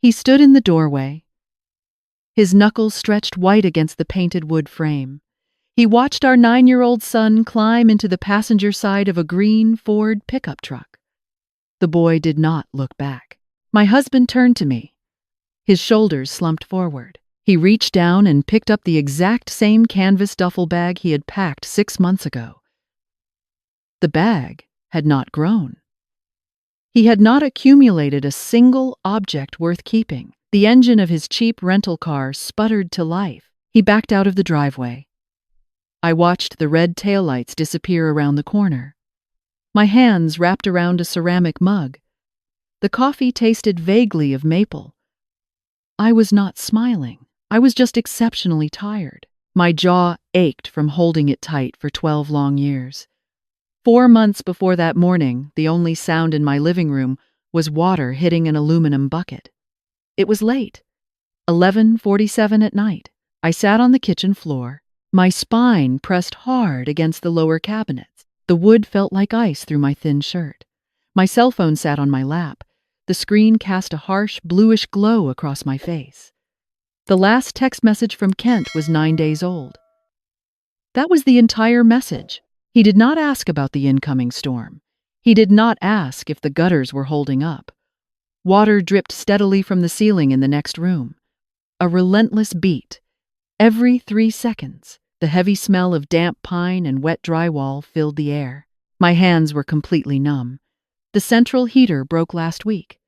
He stood in the doorway, his knuckles stretched white against the painted wood frame. He watched our 9-year-old son climb into the passenger side of a green Ford pickup truck. The boy did not look back. My husband turned to me. His shoulders slumped forward. He reached down and picked up the exact same canvas duffel bag he had packed 6 months ago. The bag had not grown. He had not accumulated a single object worth keeping. The engine of his cheap rental car sputtered to life. He backed out of the driveway. I watched the red taillights disappear around the corner. My hands wrapped around a ceramic mug. The coffee tasted vaguely of maple. I was not smiling. I was just exceptionally tired. My jaw ached from holding it tight for 12 long years. 4 months before that morning, the only sound in my living room was water hitting an aluminum bucket. It was late, 11:47 at night. I sat on the kitchen floor. My spine pressed hard against the lower cabinets. The wood felt like ice through my thin shirt. My cell phone sat on my lap. The screen cast a harsh, bluish glow across my face. The last text message from Kent was 9 days old. That was the entire message. He did not ask about the incoming storm. He did not ask if the gutters were holding up. Water dripped steadily from the ceiling in the next room. A relentless beat. Every 3 seconds, the heavy smell of damp pine and wet drywall filled the air. My hands were completely numb. The central heater broke last week.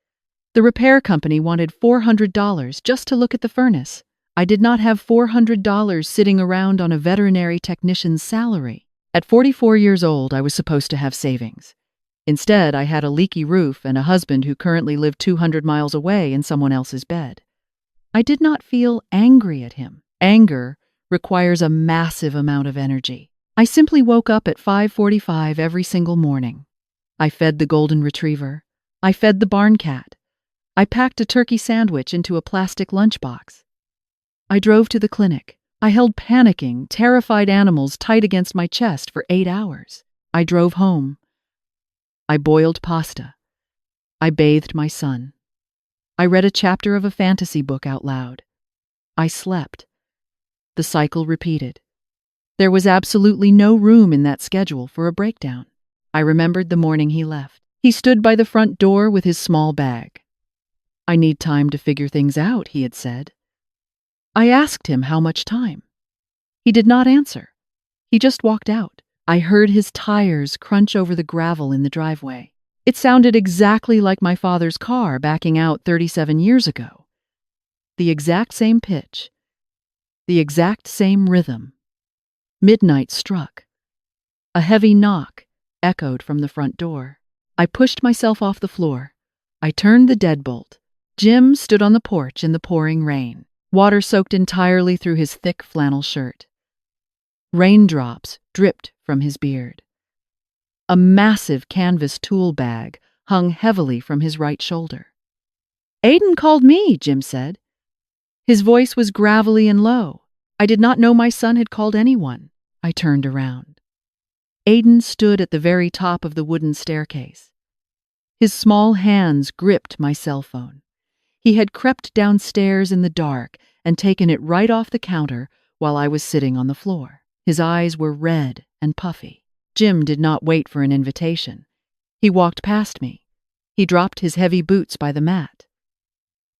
The repair company wanted $400 just to look at the furnace. I did not have $400 sitting around on a veterinary technician's salary. At 44 years old, I was supposed to have savings. Instead, I had a leaky roof and a husband who currently lived 200 miles away in someone else's bed. I did not feel angry at him. Anger requires a massive amount of energy. I simply woke up at 5:45 every single morning. I fed the golden retriever. I fed the barn cat. I packed a turkey sandwich into a plastic lunchbox. I drove to the clinic. I held panicking, terrified animals tight against my chest for 8 hours. I drove home. I boiled pasta. I bathed my son. I read a chapter of a fantasy book out loud. I slept. The cycle repeated. There was absolutely no room in that schedule for a breakdown. I remembered the morning he left. He stood by the front door with his small bag. "I need time to figure things out," he had said. I asked him how much time. He did not answer. He just walked out. I heard his tires crunch over the gravel in the driveway. It sounded exactly like my father's car backing out 37 years ago. The exact same pitch. The exact same rhythm. Midnight struck. A heavy knock echoed from the front door. I pushed myself off the floor. I turned the deadbolt. Jim stood on the porch in the pouring rain. Water soaked entirely through his thick flannel shirt. Raindrops dripped from his beard. A massive canvas tool bag hung heavily from his right shoulder. "Aiden called me," Jim said. His voice was gravelly and low. I did not know my son had called anyone. I turned around. Aiden stood at the very top of the wooden staircase. His small hands gripped my cell phone. He had crept downstairs in the dark and taken it right off the counter while I was sitting on the floor. His eyes were red and puffy. Jim did not wait for an invitation. He walked past me. He dropped his heavy boots by the mat.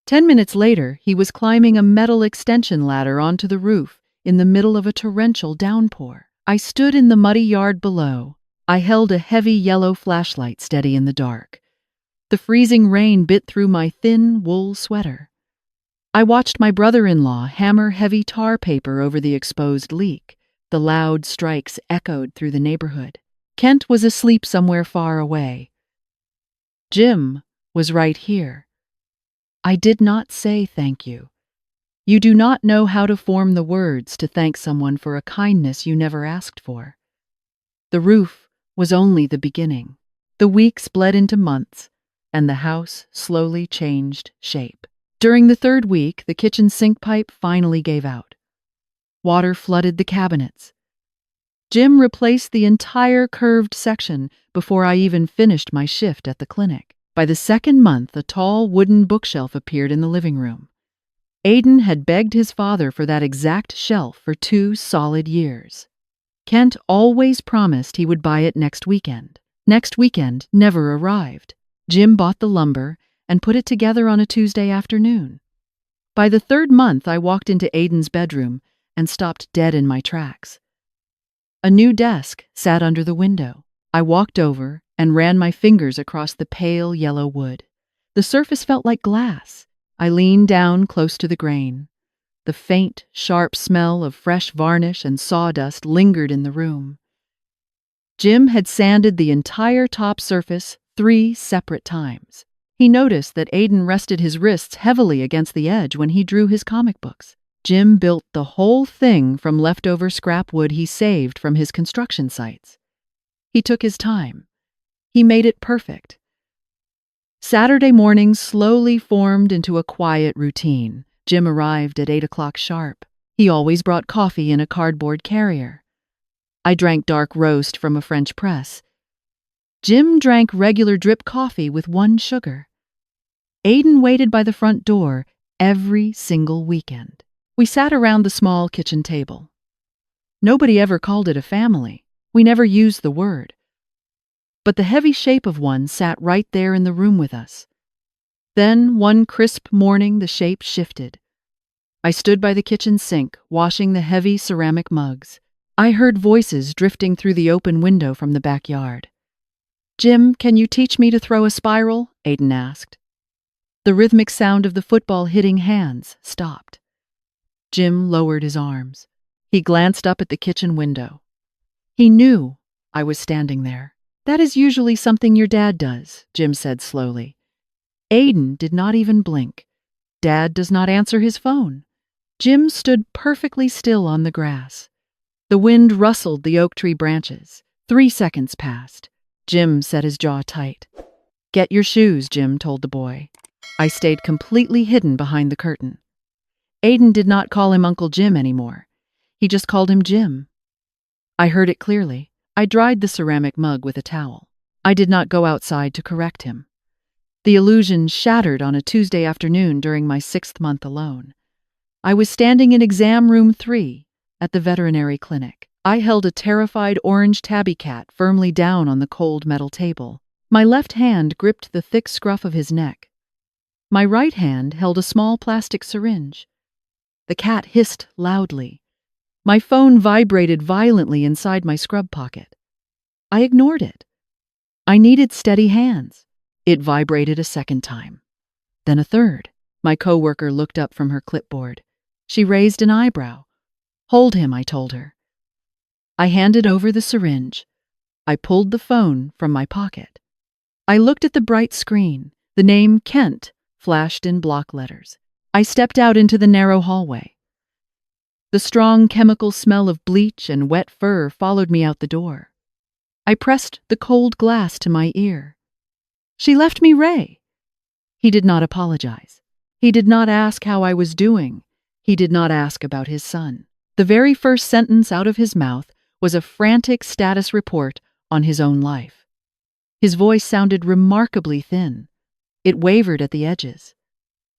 10 minutes later, he was climbing a metal extension ladder onto the roof in the middle of a torrential downpour. I stood in the muddy yard below. I held a heavy yellow flashlight steady in the dark. The freezing rain bit through my thin wool sweater. I watched my brother-in-law hammer heavy tar paper over the exposed leak. The loud strikes echoed through the neighborhood. Kent was asleep somewhere far away. Jim was right here. I did not say thank you. You do not know how to form the words to thank someone for a kindness you never asked for. The roof was only the beginning. The weeks bled into months, and the house slowly changed shape. During the 3rd week, the kitchen sink pipe finally gave out. Water flooded the cabinets. Jim replaced the entire curved section before I even finished my shift at the clinic. By the second month, a tall wooden bookshelf appeared in the living room. Aiden had begged his father for that exact shelf for 2 solid years. Kent always promised he would buy it next weekend. Next weekend never arrived. Jim bought the lumber and put it together on a Tuesday afternoon. By the 3rd month, I walked into Aiden's bedroom and stopped dead in my tracks. A new desk sat under the window. I walked over and ran my fingers across the pale yellow wood. The surface felt like glass. I leaned down close to the grain. The faint, sharp smell of fresh varnish and sawdust lingered in the room. Jim had sanded the entire top surface 3 separate times. He noticed that Aiden rested his wrists heavily against the edge when he drew his comic books. Jim built the whole thing from leftover scrap wood he saved from his construction sites. He took his time. He made it perfect. Saturday mornings slowly formed into a quiet routine. Jim arrived at 8 o'clock sharp. He always brought coffee in a cardboard carrier. I drank dark roast from a French press. Jim drank regular drip coffee with 1 sugar. Aiden waited by the front door every single weekend. We sat around the small kitchen table. Nobody ever called it a family. We never used the word. But the heavy shape of one sat right there in the room with us. Then, one crisp morning, the shape shifted. I stood by the kitchen sink, washing the heavy ceramic mugs. I heard voices drifting through the open window from the backyard. "Jim, can you teach me to throw a spiral?" Aiden asked. The rhythmic sound of the football hitting hands stopped. Jim lowered his arms. He glanced up at the kitchen window. He knew I was standing there. "That is usually something your dad does," Jim said slowly. Aiden did not even blink. Dad does not answer his phone. Jim stood perfectly still on the grass. The wind rustled the oak tree branches. 3 seconds passed. Jim set his jaw tight. "Get your shoes," Jim told the boy. I stayed completely hidden behind the curtain. Aiden did not call him Uncle Jim anymore. He just called him Jim. I heard it clearly. I dried the ceramic mug with a towel. I did not go outside to correct him. The illusion shattered on a Tuesday afternoon during my 6th month alone. I was standing in exam room 3 at the veterinary clinic. I held a terrified orange tabby cat firmly down on the cold metal table. My left hand gripped the thick scruff of his neck. My right hand held a small plastic syringe. The cat hissed loudly. My phone vibrated violently inside my scrub pocket. I ignored it. I needed steady hands. It vibrated a 2nd time. Then a 3rd. My coworker looked up from her clipboard. She raised an eyebrow. "Hold him," I told her. I handed over the syringe. I pulled the phone from my pocket. I looked at the bright screen. The name Kent flashed in block letters. I stepped out into the narrow hallway. The strong chemical smell of bleach and wet fur followed me out the door. I pressed the cold glass to my ear. "She left me Ray." He did not apologize. He did not ask how I was doing. He did not ask about his son. The very first sentence out of his mouth was a frantic status report on his own life. His voice sounded remarkably thin. It wavered at the edges.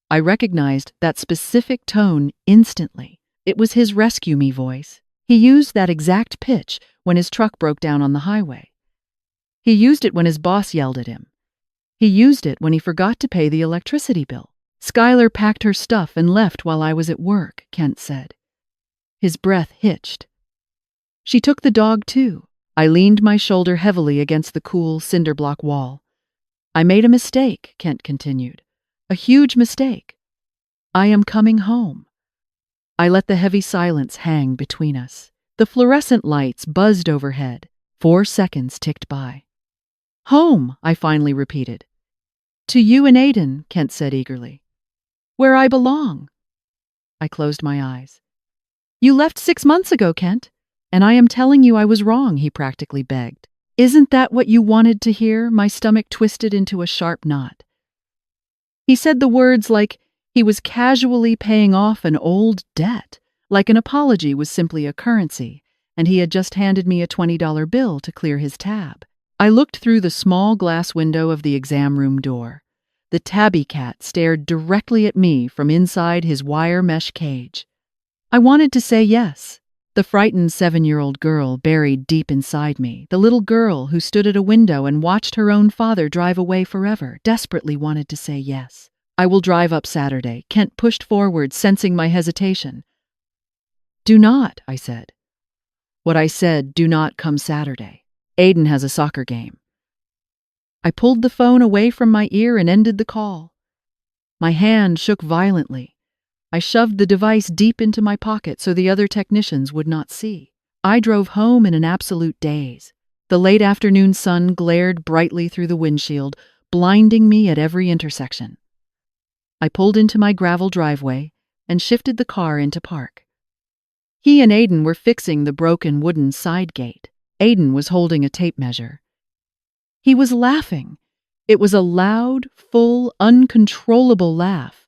I recognized that specific tone instantly. It was his rescue me voice. He used that exact pitch when his truck broke down on the highway. He used it when his boss yelled at him. He used it when he forgot to pay the electricity bill. "Skylar packed her stuff and left while I was at work," Kent said. His breath hitched. "She took the dog too." I leaned my shoulder heavily against the cool cinder block wall. "I made a mistake," Kent continued. "A huge mistake. I am coming home." I let the heavy silence hang between us. The fluorescent lights buzzed overhead. 4 seconds ticked by. "Home," I finally repeated. "To you and Aiden," Kent said eagerly. "Where I belong." I closed my eyes. "You left 6 months ago, Kent, and I am telling you I was wrong," he practically begged. "Isn't that what you wanted to hear?" My stomach twisted into a sharp knot. He said the words like he was casually paying off an old debt, like an apology was simply a currency, and he had just handed me a $20 bill to clear his tab. I looked through the small glass window of the exam room door. The tabby cat stared directly at me from inside his wire mesh cage. I wanted to say yes. The frightened 7-year-old girl buried deep inside me, the little girl who stood at a window and watched her own father drive away forever, desperately wanted to say yes. I will drive up Saturday, Kent pushed forward, sensing my hesitation. Do not, I said. What I said, do not come Saturday. Aiden has a soccer game. I pulled the phone away from my ear and ended the call. My hand shook violently. I shoved the device deep into my pocket so the other technicians would not see. I drove home in an absolute daze. The late afternoon sun glared brightly through the windshield, blinding me at every intersection. I pulled into my gravel driveway and shifted the car into park. He and Aiden were fixing the broken wooden side gate. Aiden was holding a tape measure. He was laughing. It was a loud, full, uncontrollable laugh.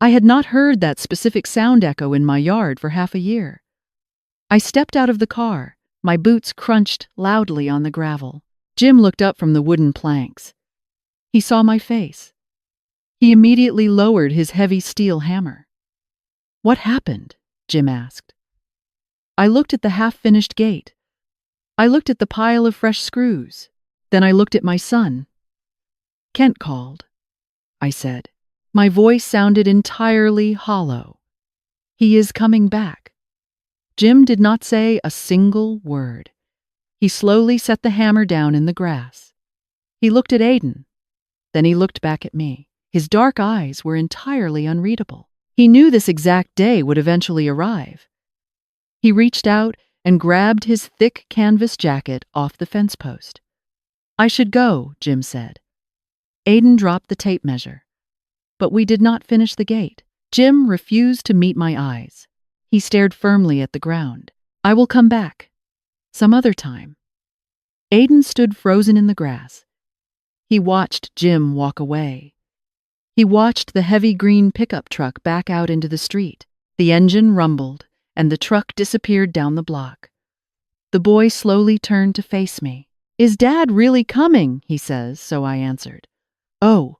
I had not heard that specific sound echo in my yard for half a year. I stepped out of the car. My boots crunched loudly on the gravel. Jim looked up from the wooden planks. He saw my face. He immediately lowered his heavy steel hammer. What happened? Jim asked. I looked at the half-finished gate. I looked at the pile of fresh screws. Then I looked at my son. Kent called, I said. My voice sounded entirely hollow. He is coming back. Jim did not say a single word. He slowly set the hammer down in the grass. He looked at Aiden. Then he looked back at me. His dark eyes were entirely unreadable. He knew this exact day would eventually arrive. He reached out and grabbed his thick canvas jacket off the fence post. I should go, Jim said. Aiden dropped the tape measure. But we did not finish the gate. Jim refused to meet my eyes. He stared firmly at the ground. I will come back. Some other time. Aiden stood frozen in the grass. He watched Jim walk away. He watched the heavy green pickup truck back out into the street. The engine rumbled, and the truck disappeared down the block. The boy slowly turned to face me. Is Dad really coming? He says, so I answered. Oh.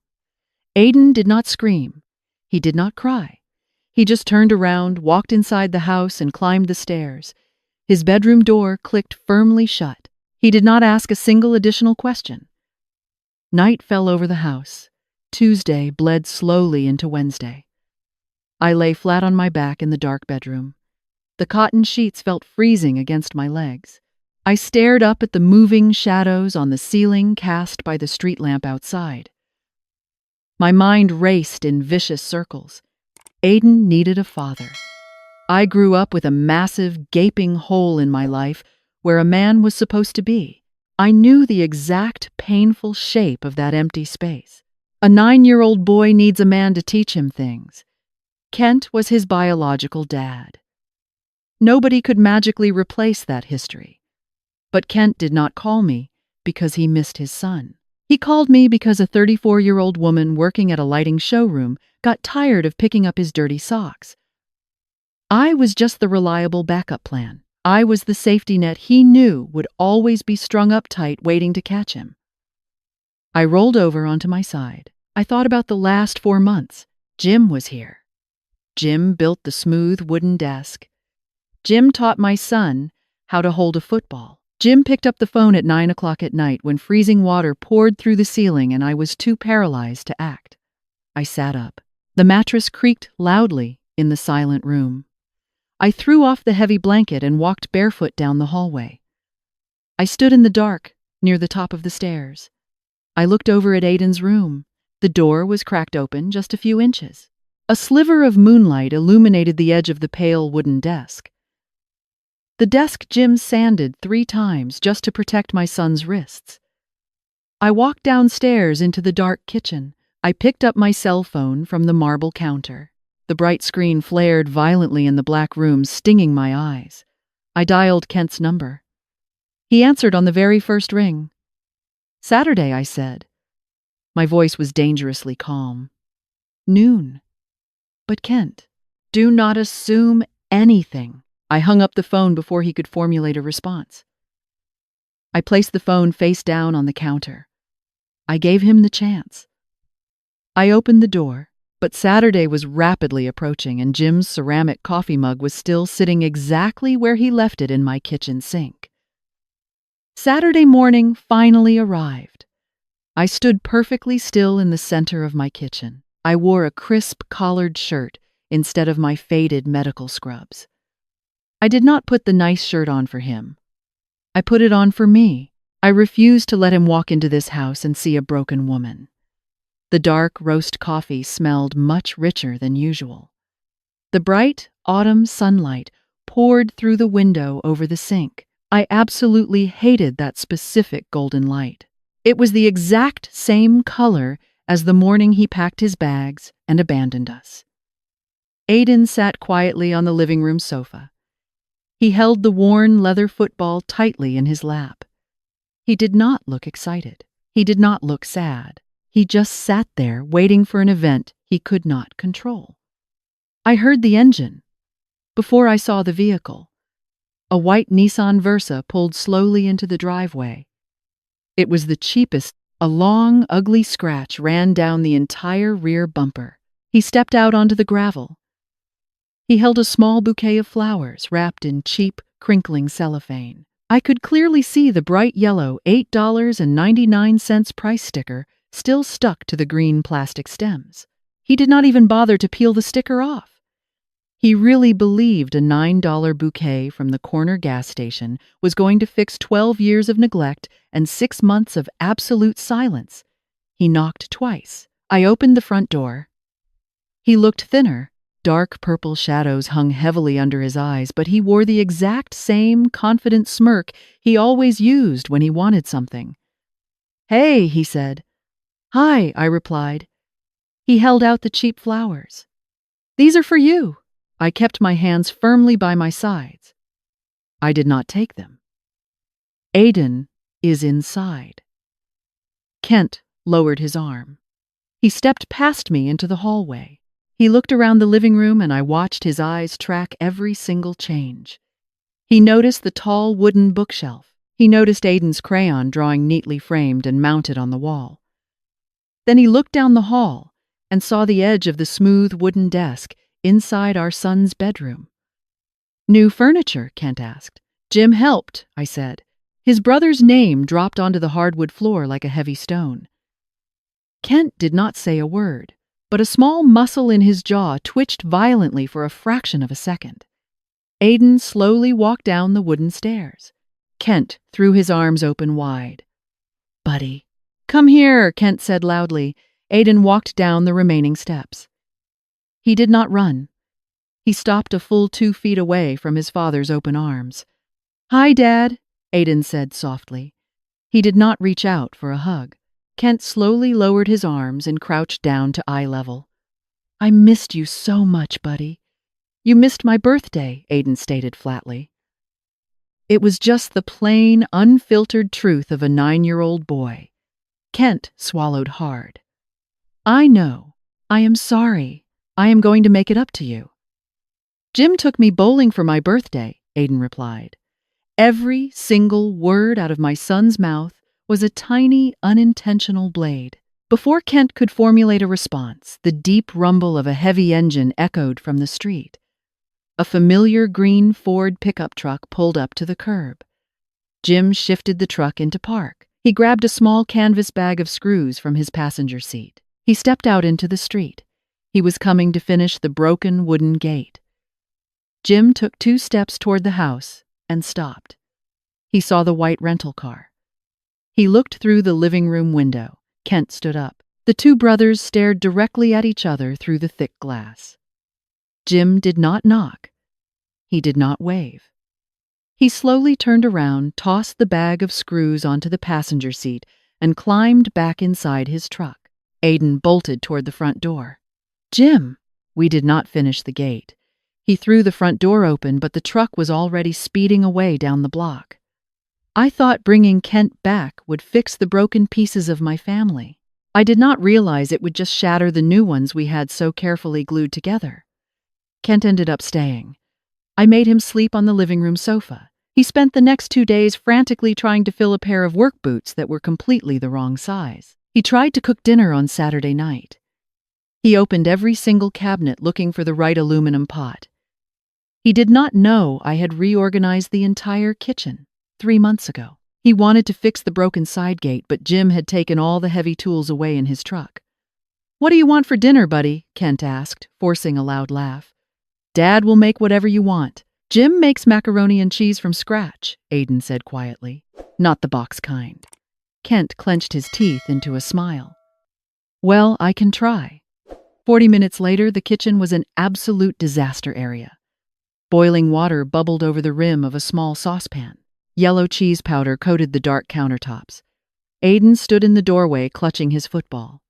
Aiden did not scream. He did not cry. He just turned around, walked inside the house, and climbed the stairs. His bedroom door clicked firmly shut. He did not ask a single additional question. Night fell over the house. Tuesday bled slowly into Wednesday. I lay flat on my back in the dark bedroom. The cotton sheets felt freezing against my legs. I stared up at the moving shadows on the ceiling cast by the street lamp outside. My mind raced in vicious circles. Aiden needed a father. I grew up with a massive, gaping hole in my life where a man was supposed to be. I knew the exact painful shape of that empty space. A 9-year-old boy needs a man to teach him things. Kent was his biological dad. Nobody could magically replace that history. But Kent did not call me because he missed his son. He called me because a 34-year-old woman working at a lighting showroom got tired of picking up his dirty socks. I was just the reliable backup plan. I was the safety net he knew would always be strung up tight waiting to catch him. I rolled over onto my side. I thought about the last 4 months. Jim was here. Jim built the smooth wooden desk. Jim taught my son how to hold a football. Jim picked up the phone at 9 o'clock at night when freezing water poured through the ceiling and I was too paralyzed to act. I sat up. The mattress creaked loudly in the silent room. I threw off the heavy blanket and walked barefoot down the hallway. I stood in the dark near the top of the stairs. I looked over at Aiden's room. The door was cracked open just a few inches. A sliver of moonlight illuminated the edge of the pale wooden desk. The desk Jim sanded 3 times just to protect my son's wrists. I walked downstairs into the dark kitchen. I picked up my cell phone from the marble counter. The bright screen flared violently in the black room, stinging my eyes. I dialed Kent's number. He answered on the very first ring. Saturday, I said. My voice was dangerously calm. Noon. But Kent, do not assume anything. I hung up the phone before he could formulate a response. I placed the phone face down on the counter. I gave him the chance. I opened the door, but Saturday was rapidly approaching and Jim's ceramic coffee mug was still sitting exactly where he left it in my kitchen sink. Saturday morning finally arrived. I stood perfectly still in the center of my kitchen. I wore a crisp collared shirt instead of my faded medical scrubs. I did not put the nice shirt on for him. I put it on for me. I refused to let him walk into this house and see a broken woman. The dark roast coffee smelled much richer than usual. The bright autumn sunlight poured through the window over the sink. I absolutely hated that specific golden light. It was the exact same color as the morning he packed his bags and abandoned us. Aiden sat quietly on the living room sofa. He held the worn leather football tightly in his lap. He did not look excited. He did not look sad. He just sat there waiting for an event he could not control. I heard the engine. Before I saw the vehicle, a white Nissan Versa pulled slowly into the driveway. It was the cheapest. A long, ugly scratch ran down the entire rear bumper. He stepped out onto the gravel. He held a small bouquet of flowers wrapped in cheap, crinkling cellophane. I could clearly see the bright yellow $8.99 price sticker still stuck to the green plastic stems. He did not even bother to peel the sticker off. He really believed a $9 bouquet from the corner gas station was going to fix 12 years of neglect and 6 months of absolute silence. He knocked twice. I opened the front door. He looked thinner. Dark purple shadows hung heavily under his eyes, but he wore the exact same confident smirk he always used when he wanted something. "Hey," he said. "Hi," I replied. He held out the cheap flowers. "These are for you." I kept my hands firmly by my sides. I did not take them. "Aiden is inside." Kent lowered his arm. He stepped past me into the hallway. He looked around the living room and I watched his eyes track every single change. He noticed the tall wooden bookshelf. He noticed Aiden's crayon drawing neatly framed and mounted on the wall. Then he looked down the hall and saw the edge of the smooth wooden desk inside our son's bedroom. "New furniture?" Kent asked. "Jim helped," I said. His brother's name dropped onto the hardwood floor like a heavy stone. Kent did not say a word, but a small muscle in his jaw twitched violently for a fraction of a second. Aiden slowly walked down the wooden stairs. Kent threw his arms open wide. "Buddy." "Come here," Kent said loudly. Aiden walked down the remaining steps. He did not run. He stopped a full 2 feet away from his father's open arms. "Hi, Dad," Aiden said softly. He did not reach out for a hug. Kent slowly lowered his arms and crouched down to eye level. "I missed you so much, buddy." "You missed my birthday," Aiden stated flatly. It was just the plain, unfiltered truth of a 9-year-old boy. Kent swallowed hard. "I know. I am sorry. I am going to make it up to you." "Jim took me bowling for my birthday," Aiden replied. Every single word out of my son's mouth was a tiny, unintentional blade. Before Kent could formulate a response, the deep rumble of a heavy engine echoed from the street. A familiar green Ford pickup truck pulled up to the curb. Jim shifted the truck into park. He grabbed a small canvas bag of screws from his passenger seat. He stepped out into the street. He was coming to finish the broken wooden gate. Jim took 2 steps toward the house and stopped. He saw the white rental car. He looked through the living room window. Kent stood up. The 2 brothers stared directly at each other through the thick glass. Jim did not knock. He did not wave. He slowly turned around, tossed the bag of screws onto the passenger seat, and climbed back inside his truck. Aiden bolted toward the front door. "Jim!" We did not finish the gate. He threw the front door open, but the truck was already speeding away down the block. I thought bringing Kent back would fix the broken pieces of my family. I did not realize it would just shatter the new ones we had so carefully glued together. Kent ended up staying. I made him sleep on the living room sofa. He spent the next 2 days frantically trying to fill a pair of work boots that were completely the wrong size. He tried to cook dinner on Saturday night. He opened every single cabinet looking for the right aluminum pot. He did not know I had reorganized the entire kitchen 3 months ago. He wanted to fix the broken side gate, but Jim had taken all the heavy tools away in his truck. "What do you want for dinner, buddy?" Kent asked, forcing a loud laugh. "Dad will make whatever you want." "Jim makes macaroni and cheese from scratch," Aiden said quietly. "Not the box kind." Kent clenched his teeth into a smile. "Well, I can try." 40 minutes later, the kitchen was an absolute disaster area. Boiling water bubbled over the rim of a small saucepan. Yellow cheese powder coated the dark countertops. Aiden stood in the doorway clutching his football.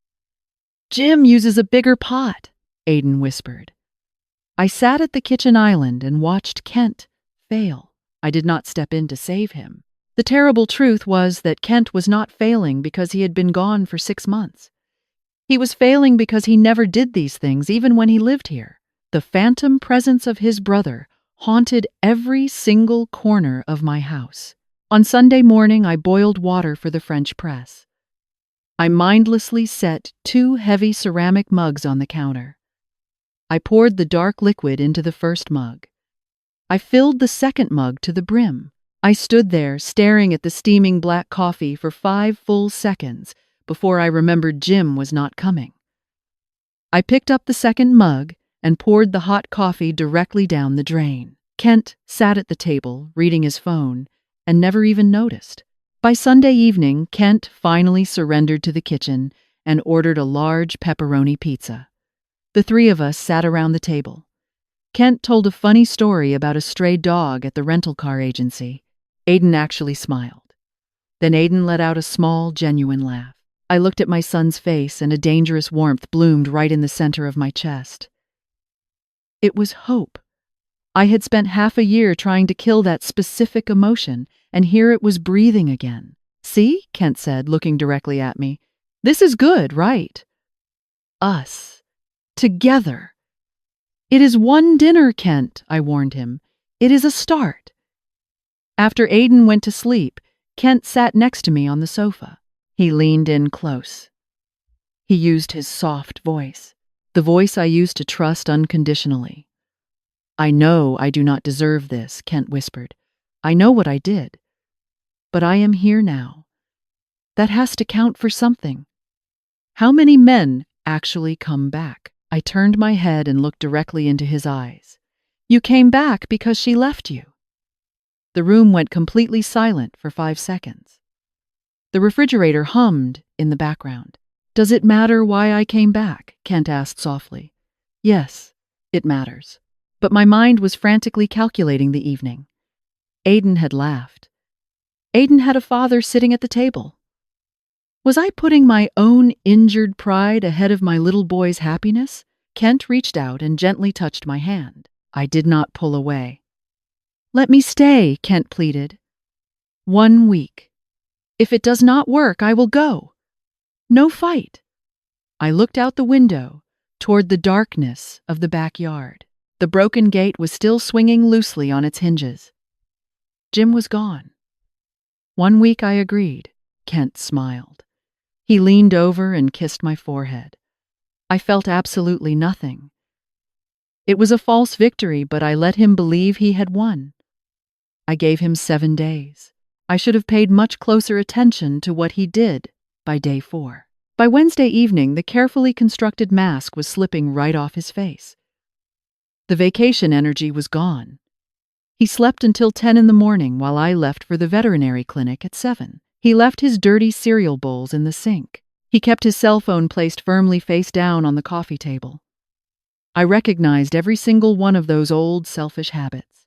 "Jim uses a bigger pot," Aiden whispered. I sat at the kitchen island and watched Kent fail. I did not step in to save him. The terrible truth was that Kent was not failing because he had been gone for 6 months. He was failing because he never did these things even when he lived here. The phantom presence of his brother haunted every single corner of my house. On Sunday morning, I boiled water for the French press. I mindlessly set 2 heavy ceramic mugs on the counter. I poured the dark liquid into the first mug. I filled the second mug to the brim. I stood there staring at the steaming black coffee for 5 full seconds before I remembered Jim was not coming. I picked up the second mug and poured the hot coffee directly down the drain. Kent sat at the table, reading his phone, and never even noticed. By Sunday evening, Kent finally surrendered to the kitchen and ordered a large pepperoni pizza. The 3 of us sat around the table. Kent told a funny story about a stray dog at the rental car agency. Aiden actually smiled. Then Aiden let out a small, genuine laugh. I looked at my son's face and a dangerous warmth bloomed right in the center of my chest. It was hope. I had spent half a year trying to kill that specific emotion, and here it was breathing again. "See," Kent said, looking directly at me. "This is good, right? Us. Together." "It is one dinner, Kent," I warned him. "It is a start." After Aiden went to sleep, Kent sat next to me on the sofa. He leaned in close. He used his soft voice, the voice I used to trust unconditionally. "I know I do not deserve this," Kent whispered. "I know what I did. But I am here now. That has to count for something. How many men actually come back?" I turned my head and looked directly into his eyes. "You came back because she left you." The room went completely silent for 5 seconds. The refrigerator hummed in the background. "Does it matter why I came back?" Kent asked softly. "Yes, it matters." But my mind was frantically calculating the evening. Aiden had laughed. Aiden had a father sitting at the table. Was I putting my own injured pride ahead of my little boy's happiness? Kent reached out and gently touched my hand. I did not pull away. "Let me stay," Kent pleaded. "1 week. If it does not work, I will go. No fight." I looked out the window toward the darkness of the backyard. The broken gate was still swinging loosely on its hinges. Jim was gone. 1 week, I agreed. Kent smiled. He leaned over and kissed my forehead. I felt absolutely nothing. It was a false victory, but I let him believe he had won. I gave him 7 days. I should have paid much closer attention to what he did by day 4. By Wednesday evening, the carefully constructed mask was slipping right off his face. The vacation energy was gone. He slept until 10 in the morning while I left for the veterinary clinic at 7. He left his dirty cereal bowls in the sink. He kept his cell phone placed firmly face down on the coffee table. I recognized every single one of those old selfish habits.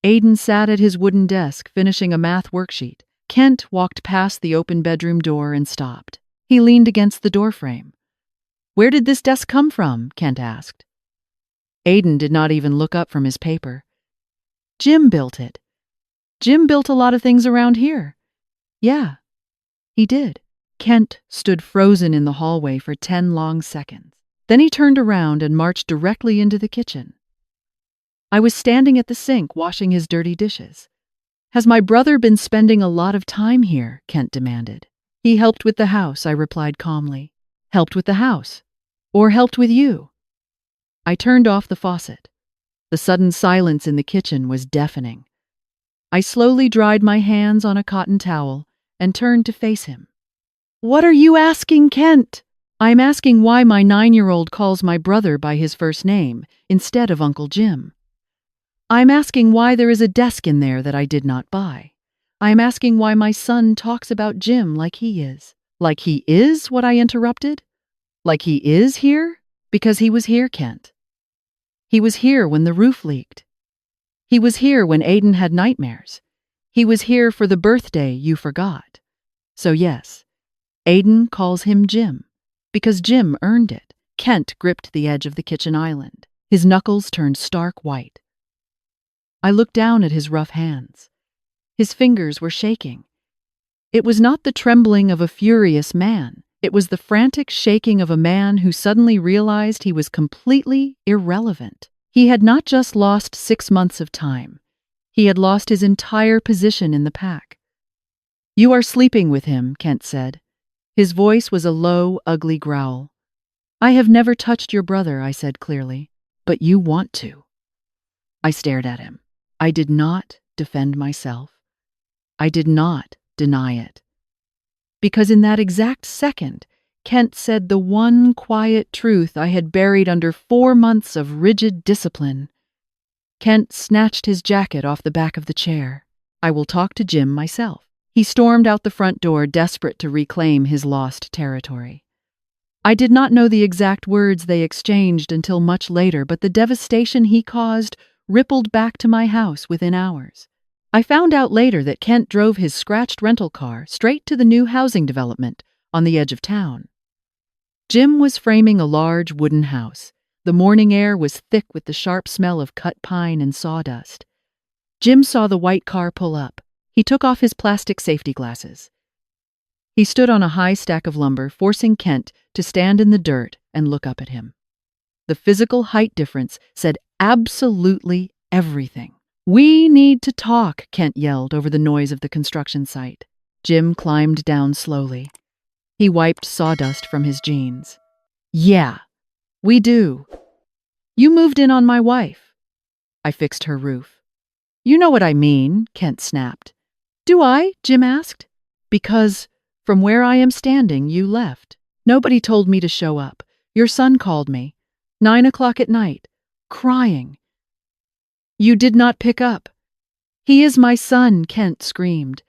Aiden sat at his wooden desk finishing a math worksheet. Kent walked past the open bedroom door and stopped. He leaned against the doorframe. "Where did this desk come from?" Kent asked. Aiden did not even look up from his paper. "Jim built it. Jim built a lot of things around here." "Yeah, he did." Kent stood frozen in the hallway for 10 long seconds. Then he turned around and marched directly into the kitchen. I was standing at the sink washing his dirty dishes. Has my brother been spending a lot of time here? Kent demanded. He helped with the house, I replied calmly. Helped with the house? Or helped with you? I turned off the faucet. The sudden silence in the kitchen was deafening. I slowly dried my hands on a cotton towel and turned to face him. What are you asking, Kent? I'm asking why my 9-year-old calls my brother by his first name instead of Uncle Jim. I'm asking why there is a desk in there that I did not buy. I'm asking why my son talks about Jim like he is. Like he is what I interrupted? Like he is here? Because he was here, Kent. He was here when the roof leaked. He was here when Aiden had nightmares. He was here for the birthday you forgot. So yes, Aiden calls him Jim, because Jim earned it. Kent gripped the edge of the kitchen island. His knuckles turned stark white. I looked down at his rough hands. His fingers were shaking. It was not the trembling of a furious man. It was the frantic shaking of a man who suddenly realized he was completely irrelevant. He had not just lost 6 months of time. He had lost his entire position in the pack. You are sleeping with him, Kent said. His voice was a low, ugly growl. I have never touched your brother, I said clearly, but you want to. I stared at him. I did not defend myself. I did not deny it. Because in that exact second, Kent said the one quiet truth I had buried under 4 months of rigid discipline. Kent snatched his jacket off the back of the chair. I will talk to Jim myself. He stormed out the front door, desperate to reclaim his lost territory. I did not know the exact words they exchanged until much later, but the devastation he caused rippled back to my house within hours. I found out later that Kent drove his scratched rental car straight to the new housing development on the edge of town. Jim was framing a large wooden house. The morning air was thick with the sharp smell of cut pine and sawdust. Jim saw the white car pull up. He took off his plastic safety glasses. He stood on a high stack of lumber, forcing Kent to stand in the dirt and look up at him. The physical height difference said absolutely everything. We need to talk, Kent yelled over the noise of the construction site. Jim climbed down slowly. He wiped sawdust from his jeans. Yeah, we do. You moved in on my wife. I fixed her roof. You know what I mean, Kent snapped. Do I? Jim asked. Because from where I am standing, you left. Nobody told me to show up. Your son called me. 9 o'clock at night, crying. You did not pick up. He is my son, Kent screamed.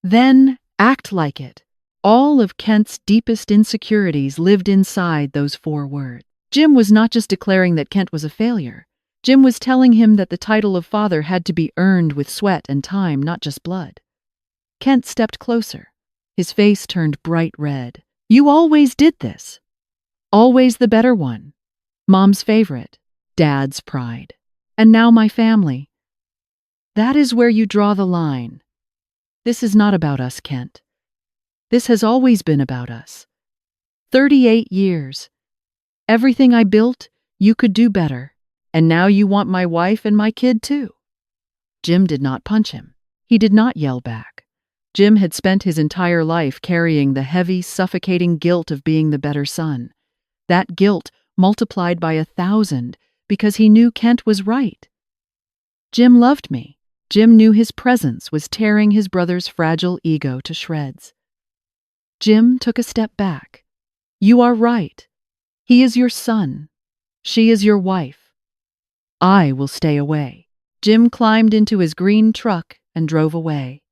Then act like it. All of Kent's deepest insecurities lived inside those 4 words. Jim was not just declaring that Kent was a failure. Jim was telling him that the title of father had to be earned with sweat and time, not just blood. Kent stepped closer. His face turned bright red. You always did this. Always the better one. Mom's favorite. Dad's pride. And now my family. That is where you draw the line. This is not about us, Kent. This has always been about us. 38 years. Everything I built, you could do better. And now you want my wife and my kid too. Jim did not punch him. He did not yell back. Jim had spent his entire life carrying the heavy, suffocating guilt of being the better son. That guilt multiplied by 1,000 because he knew Kent was right. Jim loved me. Jim knew his presence was tearing his brother's fragile ego to shreds. Jim took a step back. You are right. He is your son. She is your wife. I will stay away. Jim climbed into his green truck and drove away.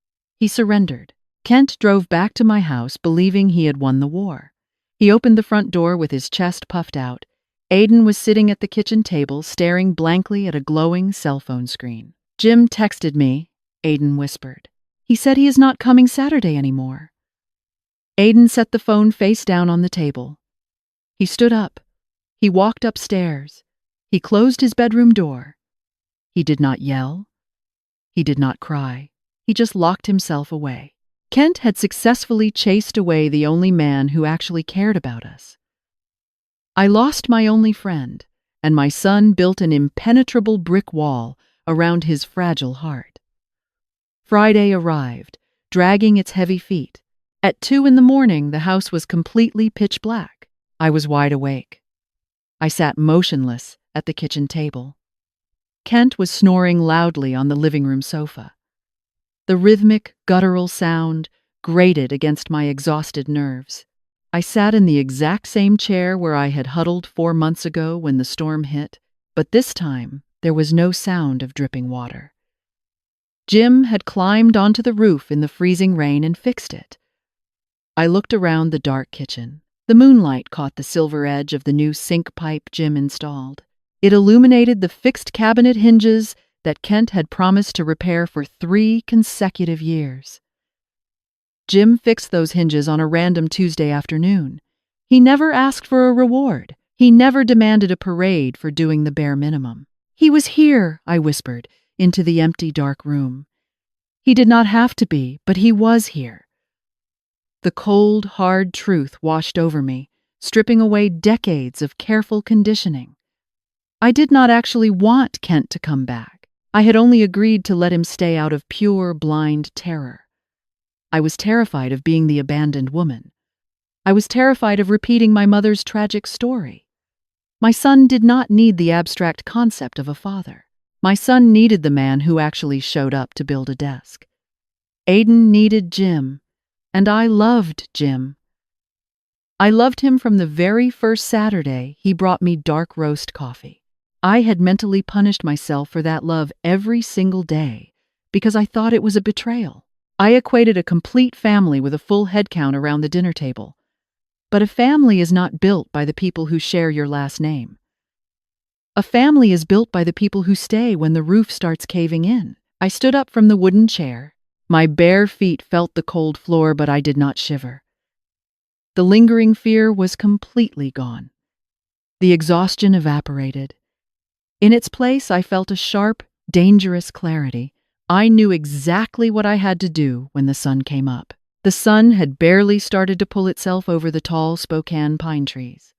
He surrendered. Kent drove back to my house believing he had won the war. He opened the front door with his chest puffed out. Aiden was sitting at the kitchen table staring blankly at a glowing cell phone screen. Jim texted me, Aiden whispered. He said he is not coming Saturday anymore. Aiden set the phone face down on the table. He stood up. He walked upstairs. He closed his bedroom door. He did not yell. He did not cry. He just locked himself away. Kent had successfully chased away the only man who actually cared about us. I lost my only friend, and my son built an impenetrable brick wall around his fragile heart. Friday arrived, dragging its heavy feet. At 2 in the morning, the house was completely pitch black. I was wide awake. I sat motionless at the kitchen table. Kent was snoring loudly on the living room sofa. The rhythmic, guttural sound grated against my exhausted nerves. I sat in the exact same chair where I had huddled 4 months ago when the storm hit, but this time there was no sound of dripping water. Jim had climbed onto the roof in the freezing rain and fixed it. I looked around the dark kitchen. The moonlight caught the silver edge of the new sink pipe Jim installed. It illuminated the fixed cabinet hinges that Kent had promised to repair for 3 consecutive years. Jim fixed those hinges on a random Tuesday afternoon. He never asked for a reward. He never demanded a parade for doing the bare minimum. "He was here," I whispered, into the empty, dark room. He did not have to be, but he was here. The cold, hard truth washed over me, stripping away decades of careful conditioning. I did not actually want Kent to come back. I had only agreed to let him stay out of pure, blind terror. I was terrified of being the abandoned woman. I was terrified of repeating my mother's tragic story. My son did not need the abstract concept of a father. My son needed the man who actually showed up to build a desk. Aiden needed Jim, and I loved Jim. I loved him from the very first Saturday he brought me dark roast coffee. I had mentally punished myself for that love every single day because I thought it was a betrayal. I equated a complete family with a full head count around the dinner table. But a family is not built by the people who share your last name. A family is built by the people who stay when the roof starts caving in. I stood up from the wooden chair. My bare feet felt the cold floor, but I did not shiver. The lingering fear was completely gone. The exhaustion evaporated. In its place, I felt a sharp, dangerous clarity. I knew exactly what I had to do when the sun came up. The sun had barely started to pull itself over the tall Spokane pine trees.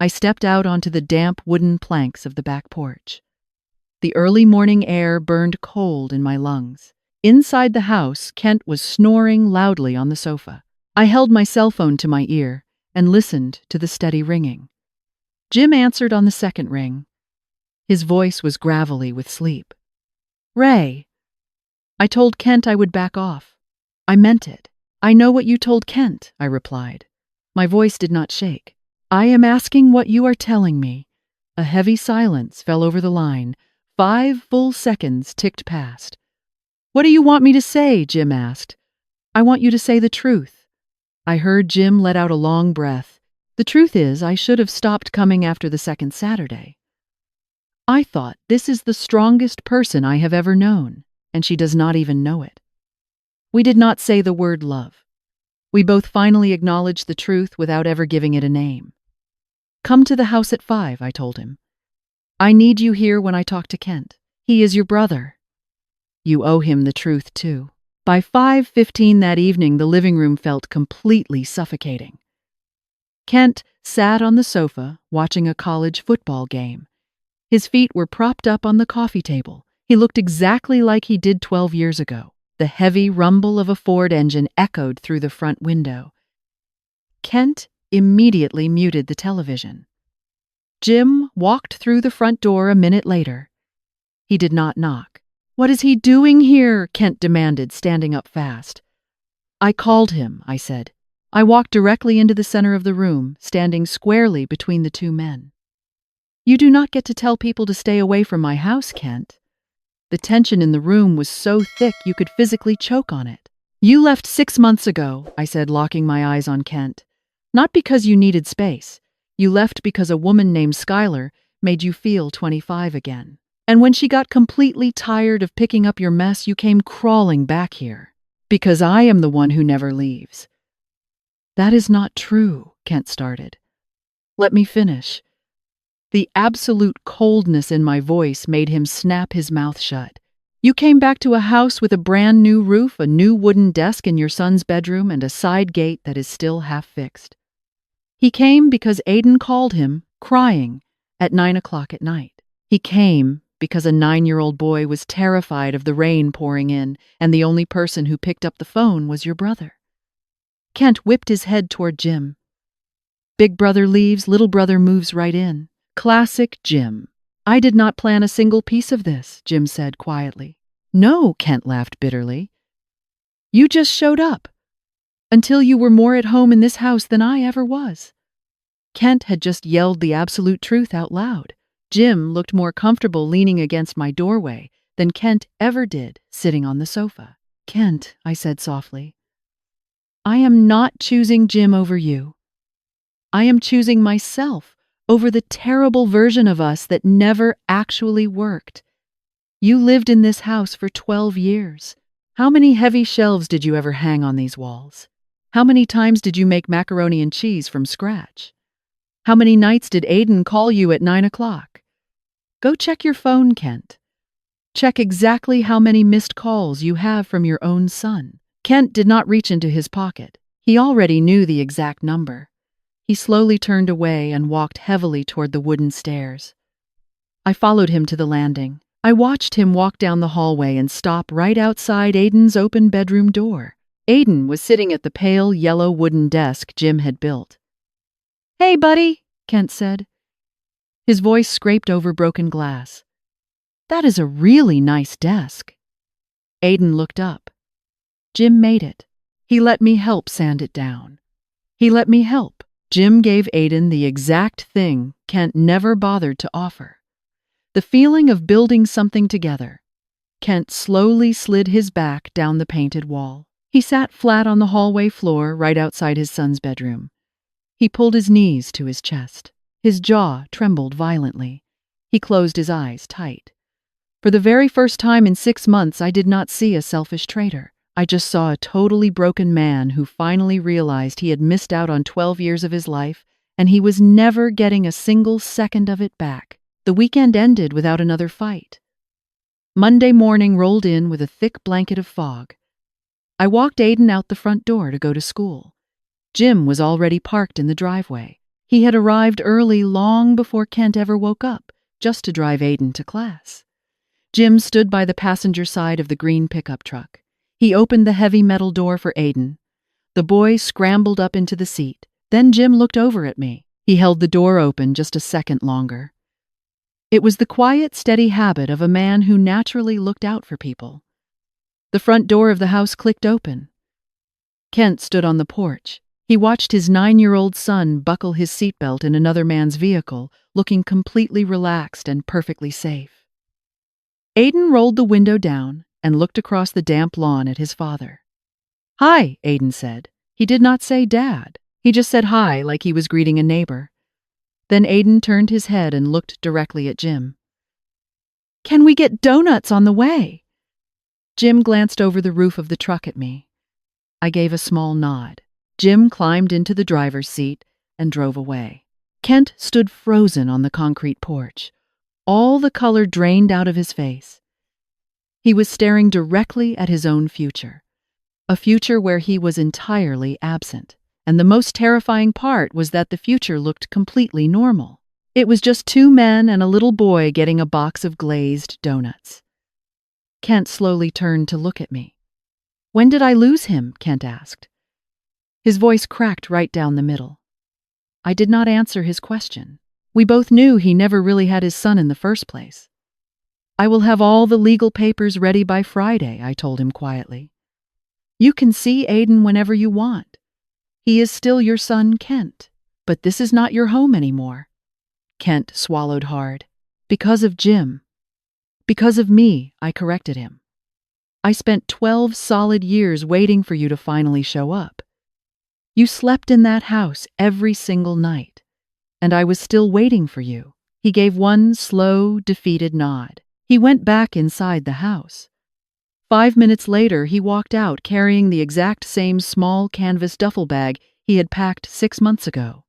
I stepped out onto the damp wooden planks of the back porch. The early morning air burned cold in my lungs. Inside the house, Kent was snoring loudly on the sofa. I held my cell phone to my ear and listened to the steady ringing. Jim answered on the second ring. His voice was gravelly with sleep. "Ray." I told Kent I would back off. I meant it. "I know what you told Kent," I replied. My voice did not shake. "I am asking what you are telling me." A heavy silence fell over the line. 5 full seconds ticked past. "What do you want me to say?" Jim asked. "I want you to say the truth." I heard Jim let out a long breath. "The truth is, I should have stopped coming after the second Saturday. I thought, this is the strongest person I have ever known, and she does not even know it." We did not say the word love. We both finally acknowledged the truth without ever giving it a name. "Come to the house at 5, I told him. "I need you here when I talk to Kent. He is your brother. You owe him the truth, too." By 5:15 that evening, the living room felt completely suffocating. Kent sat on the sofa watching a college football game. His feet were propped up on the coffee table. He looked exactly like he did 12 years ago. The heavy rumble of a Ford engine echoed through the front window. Kent immediately muted the television. Jim walked through the front door a minute later. He did not knock. "What is he doing here?" Kent demanded, standing up fast. "I called him," I said. I walked directly into the center of the room, standing squarely between the two men. "You do not get to tell people to stay away from my house, Kent." The tension in the room was so thick you could physically choke on it. "You left 6 months ago," I said, locking my eyes on Kent. "Not because you needed space. You left because a woman named Skylar made you feel 25 again. And when she got completely tired of picking up your mess, you came crawling back here. Because I am the one who never leaves." "That is not true," Kent started. "Let me finish." The absolute coldness in my voice made him snap his mouth shut. "You came back to a house with a brand new roof, a new wooden desk in your son's bedroom, and a side gate that is still half fixed. He came because Aiden called him, crying, at 9 o'clock at night. He came because a 9-year-old boy was terrified of the rain pouring in, and the only person who picked up the phone was your brother. Kent whipped his head toward Jim. Big brother leaves, little brother moves right in. Classic Jim. I did not plan a single piece of this, Jim said quietly. No, Kent laughed bitterly. You just showed up. Until you were more at home in this house than I ever was. Kent had just yelled the absolute truth out loud. Jim looked more comfortable leaning against my doorway than Kent ever did sitting on the sofa. Kent, I said softly, I am not choosing Jim over you. I am choosing myself over the terrible version of us that never actually worked. You lived in this house for 12 years. How many heavy shelves did you ever hang on these walls? How many times did you make macaroni and cheese from scratch? How many nights did Aiden call you at 9 o'clock? Go check your phone, Kent. Check exactly how many missed calls you have from your own son. Kent did not reach into his pocket. He already knew the exact number. He slowly turned away and walked heavily toward the wooden stairs. I followed him to the landing. I watched him walk down the hallway and stop right outside Aiden's open bedroom door. Aiden was sitting at the pale yellow wooden desk Jim had built. Hey, buddy, Kent said. His voice scraped over broken glass. That is a really nice desk. Aiden looked up. Jim made it. He let me help sand it down. He let me help. Jim gave Aiden the exact thing Kent never bothered to offer. The feeling of building something together. Kent slowly slid his back down the painted wall. He sat flat on the hallway floor right outside his son's bedroom. He pulled his knees to his chest. His jaw trembled violently. He closed his eyes tight. For the very first time in 6 months, I did not see a selfish traitor. I just saw a totally broken man who finally realized he had missed out on 12 years of his life, and he was never getting a single second of it back. The weekend ended without another fight. Monday morning rolled in with a thick blanket of fog. I walked Aiden out the front door to go to school. Jim was already parked in the driveway. He had arrived early long before Kent ever woke up, just to drive Aiden to class. Jim stood by the passenger side of the green pickup truck. He opened the heavy metal door for Aiden. The boy scrambled up into the seat. Then Jim looked over at me. He held the door open just a second longer. It was the quiet, steady habit of a man who naturally looked out for people. The front door of the house clicked open. Kent stood on the porch. He watched his 9-year-old son buckle his seatbelt in another man's vehicle, looking completely relaxed and perfectly safe. Aiden rolled the window down and looked across the damp lawn at his father. Hi, Aiden said. He did not say Dad. He just said hi like he was greeting a neighbor. Then Aiden turned his head and looked directly at Jim. Can we get donuts on the way? Jim glanced over the roof of the truck at me. I gave a small nod. Jim climbed into the driver's seat and drove away. Kent stood frozen on the concrete porch. All the color drained out of his face. He was staring directly at his own future, a future where he was entirely absent. And the most terrifying part was that the future looked completely normal. It was just 2 men and a little boy getting a box of glazed donuts. Kent slowly turned to look at me. When did I lose him? Kent asked. His voice cracked right down the middle. I did not answer his question. We both knew he never really had his son in the first place. I will have all the legal papers ready by Friday, I told him quietly. You can see Aiden whenever you want. He is still your son, Kent, but this is not your home anymore. Kent swallowed hard. Because of Jim. Because of me, I corrected him. I spent 12 solid years waiting for you to finally show up. You slept in that house every single night, and I was still waiting for you. He gave one slow, defeated nod. He went back inside the house. 5 minutes later, he walked out carrying the exact same small canvas duffel bag he had packed 6 months ago.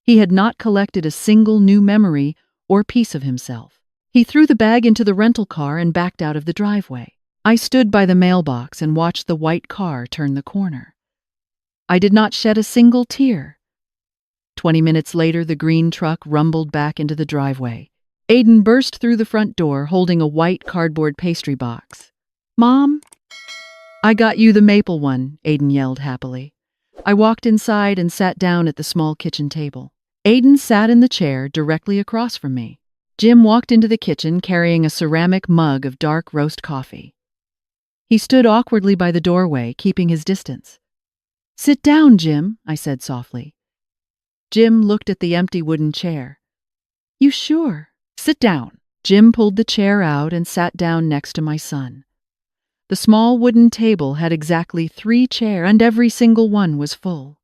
He had not collected a single new memory or piece of himself. He threw the bag into the rental car and backed out of the driveway. I stood by the mailbox and watched the white car turn the corner. I did not shed a single tear. 20 minutes later, the green truck rumbled back into the driveway. Aiden burst through the front door holding a white cardboard pastry box. "Mom, I got you the maple one," Aiden yelled happily. I walked inside and sat down at the small kitchen table. Aiden sat in the chair directly across from me. Jim walked into the kitchen carrying a ceramic mug of dark roast coffee. He stood awkwardly by the doorway, keeping his distance. "Sit down, Jim," I said softly. Jim looked at the empty wooden chair. "You sure?" "Sit down." Jim pulled the chair out and sat down next to my son. The small wooden table had exactly 3 chairs, and every single one was full.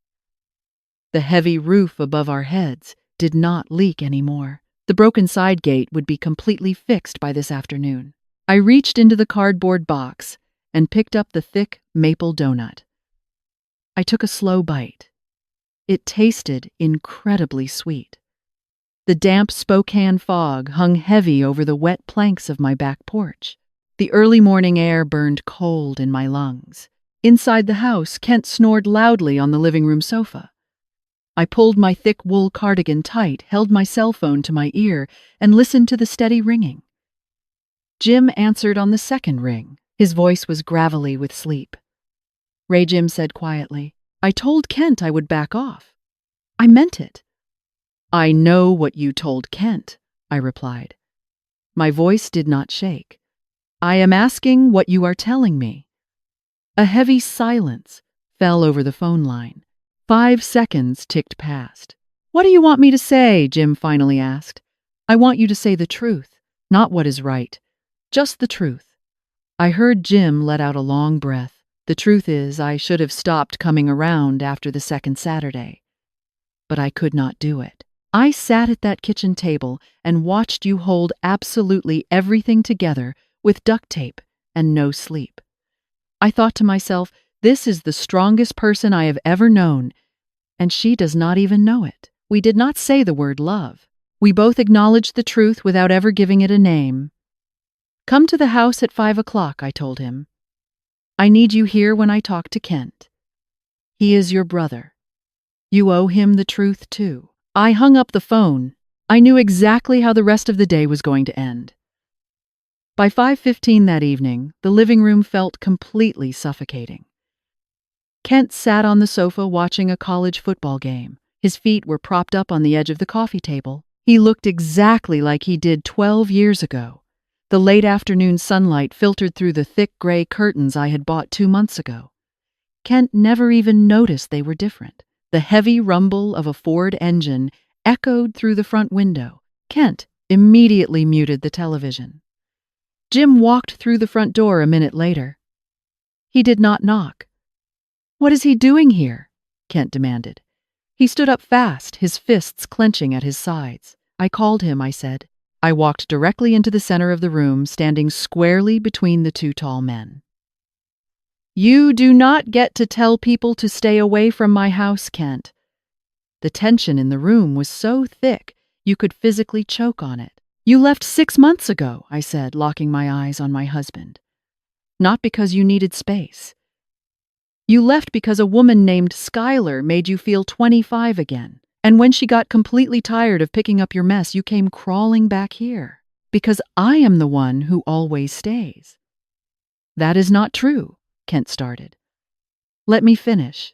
The heavy roof above our heads did not leak anymore. The broken side gate would be completely fixed by this afternoon. I reached into the cardboard box and picked up the thick maple donut. I took a slow bite. It tasted incredibly sweet. The damp Spokane fog hung heavy over the wet planks of my back porch. The early morning air burned cold in my lungs. Inside the house, Kent snored loudly on the living room sofa. I pulled my thick wool cardigan tight, held my cell phone to my ear, and listened to the steady ringing. Jim answered on the second ring. His voice was gravelly with sleep. Ray Jim said quietly, "I told Kent I would back off. I meant it." "I know what you told Kent," I replied. My voice did not shake. "I am asking what you are telling me." A heavy silence fell over the phone line. 5 seconds ticked past. "What do you want me to say?" Jim finally asked. "I want you to say the truth, not what is right. Just the truth." I heard Jim let out a long breath. "The truth is, I should have stopped coming around after the second Saturday. But I could not do it. I sat at that kitchen table and watched you hold absolutely everything together with duct tape and no sleep. I thought to myself, this is the strongest person I have ever known, and she does not even know it. We did not say the word love. We both acknowledged the truth without ever giving it a name. "Come to the house at 5 o'clock, I told him. "I need you here when I talk to Kent. He is your brother. You owe him the truth, too." I hung up the phone. I knew exactly how the rest of the day was going to end. By 5:15 that evening, the living room felt completely suffocating. Kent sat on the sofa watching a college football game. His feet were propped up on the edge of the coffee table. He looked exactly like he did 12 years ago. The late afternoon sunlight filtered through the thick gray curtains I had bought 2 months ago. Kent never even noticed they were different. The heavy rumble of a Ford engine echoed through the front window. Kent immediately muted the television. Jim walked through the front door a minute later. He did not knock. "What is he doing here?" Kent demanded. He stood up fast, his fists clenching at his sides. "I called him," I said. I walked directly into the center of the room, standing squarely between the 2 tall men. "You do not get to tell people to stay away from my house, Kent." The tension in the room was so thick you could physically choke on it. "You left 6 months ago," I said, locking my eyes on my husband. "Not because you needed space. You left because a woman named Skylar made you feel 25 again. And when she got completely tired of picking up your mess, you came crawling back here. Because I am the one who always stays." "That is not true," Kent started. "Let me finish."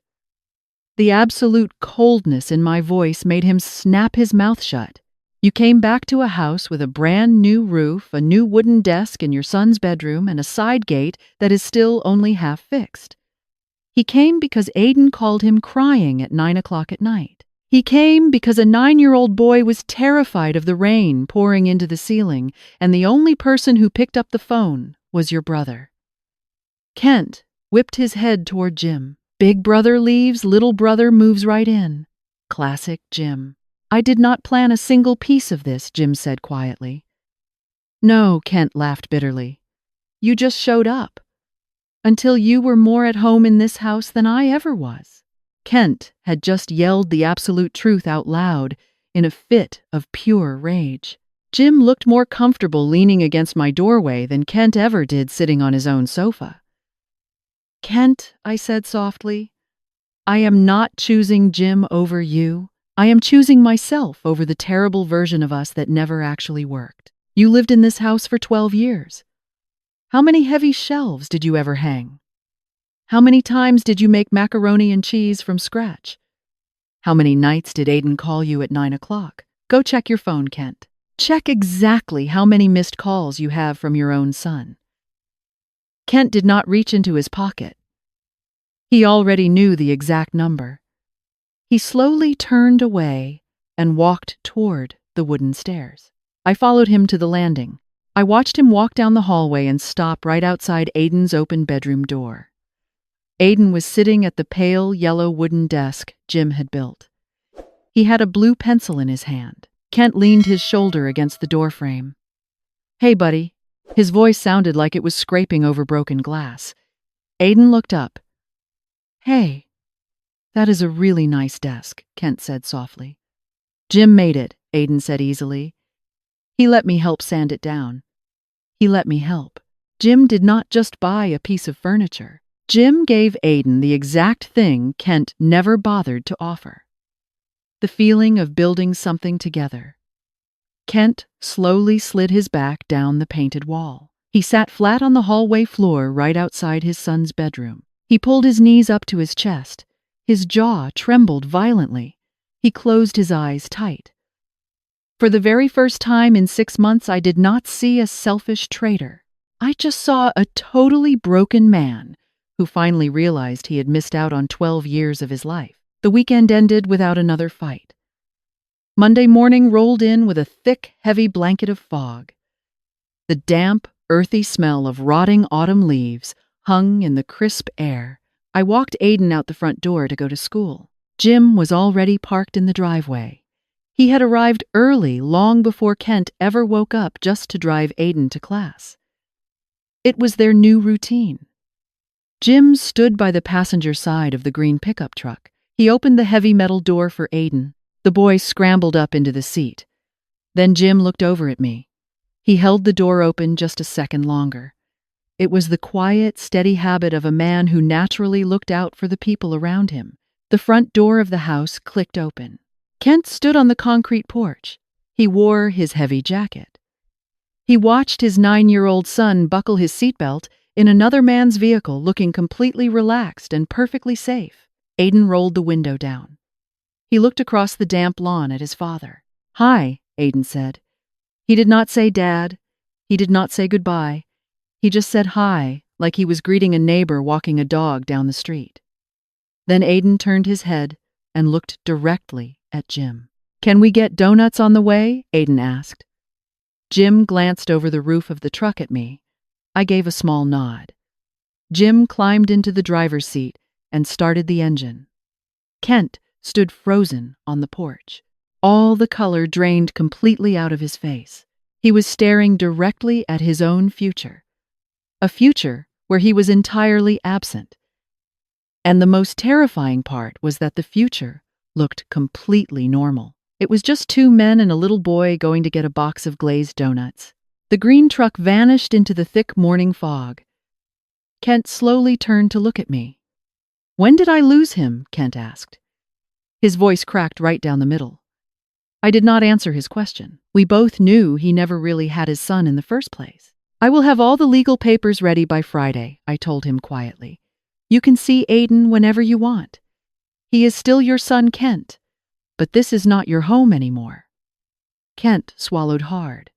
The absolute coldness in my voice made him snap his mouth shut. "You came back to a house with a brand new roof, a new wooden desk in your son's bedroom, and a side gate that is still only half fixed. He came because Aiden called him crying at 9 o'clock at night. He came because a 9-year-old boy was terrified of the rain pouring into the ceiling, and the only person who picked up the phone was your brother." Kent whipped his head toward Jim. Big brother leaves, little brother moves right in. Classic Jim. "I did not plan a single piece of this," Jim said quietly. "No," Kent laughed bitterly. "You just showed up. Until you were more at home in this house than I ever was." Kent had just yelled the absolute truth out loud in a fit of pure rage. Jim looked more comfortable leaning against my doorway than Kent ever did sitting on his own sofa. "Kent," I said softly, "I am not choosing Jim over you. I am choosing myself over the terrible version of us that never actually worked. You lived in this house for 12 years. How many heavy shelves did you ever hang? How many times did you make macaroni and cheese from scratch? How many nights did Aiden call you at 9 o'clock? Go check your phone, Kent. Check exactly how many missed calls you have from your own son. Kent did not reach into his pocket. He already knew the exact number. He slowly turned away and walked toward the wooden stairs. I followed him to the landing. I watched him walk down the hallway and stop right outside Aiden's open bedroom door. Aiden was sitting at the pale yellow wooden desk Jim had built. He had a blue pencil in his hand. Kent leaned his shoulder against the doorframe. "Hey, buddy." His voice sounded like it was scraping over broken glass. Aiden looked up. "Hey, that is a really nice desk," Kent said softly. "Jim made it," Aiden said easily. "He let me help sand it down. He let me help." Jim did not just buy a piece of furniture. Jim gave Aiden the exact thing Kent never bothered to offer. The feeling of building something together. Kent slowly slid his back down the painted wall. He sat flat on the hallway floor right outside his son's bedroom. He pulled his knees up to his chest. His jaw trembled violently. He closed his eyes tight. For the very first time in 6 months, I did not see a selfish traitor. I just saw a totally broken man who finally realized he had missed out on 12 years of his life. The weekend ended without another fight. Monday morning rolled in with a thick, heavy blanket of fog. The damp, earthy smell of rotting autumn leaves hung in the crisp air. I walked Aiden out the front door to go to school. Jim was already parked in the driveway. He had arrived early, long before Kent ever woke up, just to drive Aiden to class. It was their new routine. Jim stood by the passenger side of the green pickup truck. He opened the heavy metal door for Aiden. The boy scrambled up into the seat. Then Jim looked over at me. He held the door open just a second longer. It was the quiet, steady habit of a man who naturally looked out for the people around him. The front door of the house clicked open. Kent stood on the concrete porch. He wore his heavy jacket. He watched his 9-year-old son buckle his seatbelt in another man's vehicle, looking completely relaxed and perfectly safe. Aiden rolled the window down. He looked across the damp lawn at his father. "Hi," Aiden said. He did not say Dad. He did not say goodbye. He just said hi, like he was greeting a neighbor walking a dog down the street. Then Aiden turned his head and looked directly at Jim. "Can we get donuts on the way?" Aiden asked. Jim glanced over the roof of the truck at me. I gave a small nod. Jim climbed into the driver's seat and started the engine. Kent stood frozen on the porch. All the color drained completely out of his face. He was staring directly at his own future. A future where he was entirely absent. And the most terrifying part was that the future looked completely normal. It was just 2 men and a little boy going to get a box of glazed donuts. The green truck vanished into the thick morning fog. Kent slowly turned to look at me. "When did I lose him?" Kent asked. His voice cracked right down the middle. I did not answer his question. We both knew he never really had his son in the first place. "I will have all the legal papers ready by Friday," I told him quietly. "You can see Aiden whenever you want. He is still your son, Kent, but this is not your home anymore." Kent swallowed hard.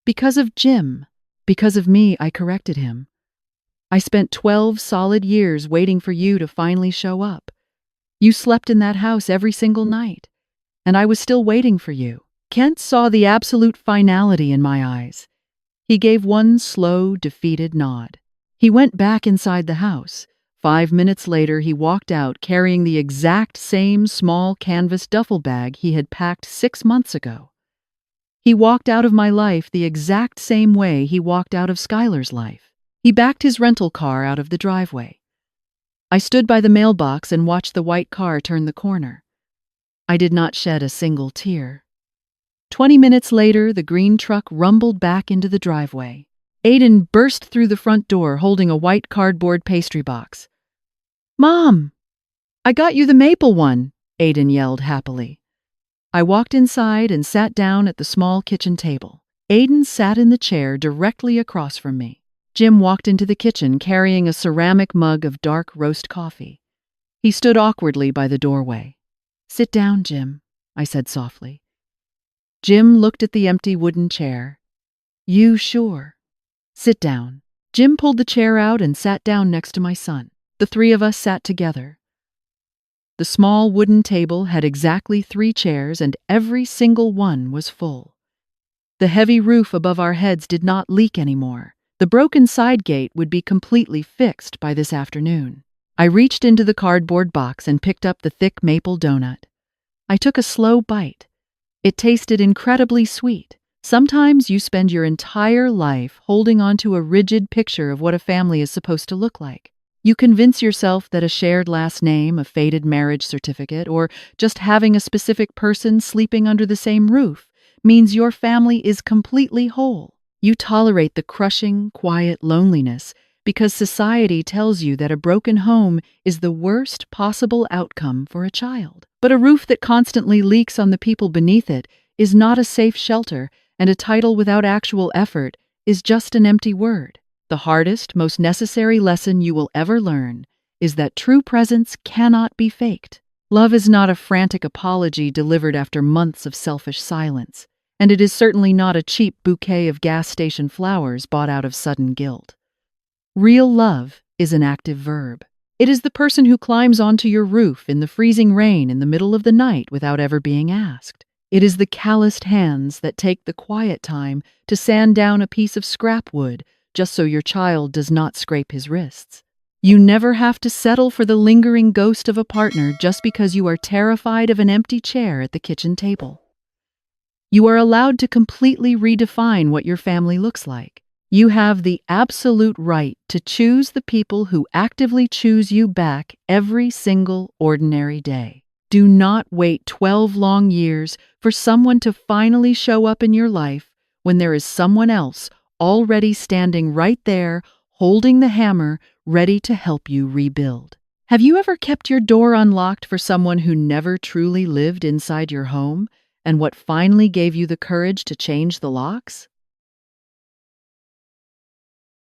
"Because of Jim, because of me," I corrected him. "I spent 12 solid years waiting for you to finally show up. You slept in that house every single night, and I was still waiting for you." Kent saw the absolute finality in my eyes. He gave one slow, defeated nod. He went back inside the house. 5 minutes later, he walked out carrying the exact same small canvas duffel bag he had packed 6 months ago. He walked out of my life the exact same way he walked out of Skylar's life. He backed his rental car out of the driveway. I stood by the mailbox and watched the white car turn the corner. I did not shed a single tear. 20 minutes later, the green truck rumbled back into the driveway. Aiden burst through the front door holding a white cardboard pastry box. "Mom! I got you the maple one," Aiden yelled happily. I walked inside and sat down at the small kitchen table. Aiden sat in the chair directly across from me. Jim walked into the kitchen carrying a ceramic mug of dark roast coffee. He stood awkwardly by the doorway. "Sit down, Jim," I said softly. Jim looked at the empty wooden chair. "You sure?" "Sit down." Jim pulled the chair out and sat down next to my son. The three of us sat together. The small wooden table had exactly 3 chairs, and every single one was full. The heavy roof above our heads did not leak anymore. The broken side gate would be completely fixed by this afternoon. I reached into the cardboard box and picked up the thick maple donut. I took a slow bite. It tasted incredibly sweet. Sometimes you spend your entire life holding on to a rigid picture of what a family is supposed to look like. You convince yourself that a shared last name, a faded marriage certificate, or just having a specific person sleeping under the same roof means your family is completely whole. You tolerate the crushing, quiet loneliness because society tells you that a broken home is the worst possible outcome for a child. But a roof that constantly leaks on the people beneath it is not a safe shelter, and a title without actual effort is just an empty word. The hardest, most necessary lesson you will ever learn is that true presence cannot be faked. Love is not a frantic apology delivered after months of selfish silence, and it is certainly not a cheap bouquet of gas station flowers bought out of sudden guilt. Real love is an active verb. It is the person who climbs onto your roof in the freezing rain in the middle of the night without ever being asked. It is the calloused hands that take the quiet time to sand down a piece of scrap wood just so your child does not scrape his wrists. You never have to settle for the lingering ghost of a partner just because you are terrified of an empty chair at the kitchen table. You are allowed to completely redefine what your family looks like. You have the absolute right to choose the people who actively choose you back every single ordinary day. Do not wait 12 long years for someone to finally show up in your life when there is someone else already standing right there, holding the hammer, ready to help you rebuild. Have you ever kept your door unlocked for someone who never truly lived inside your home, and what finally gave you the courage to change the locks?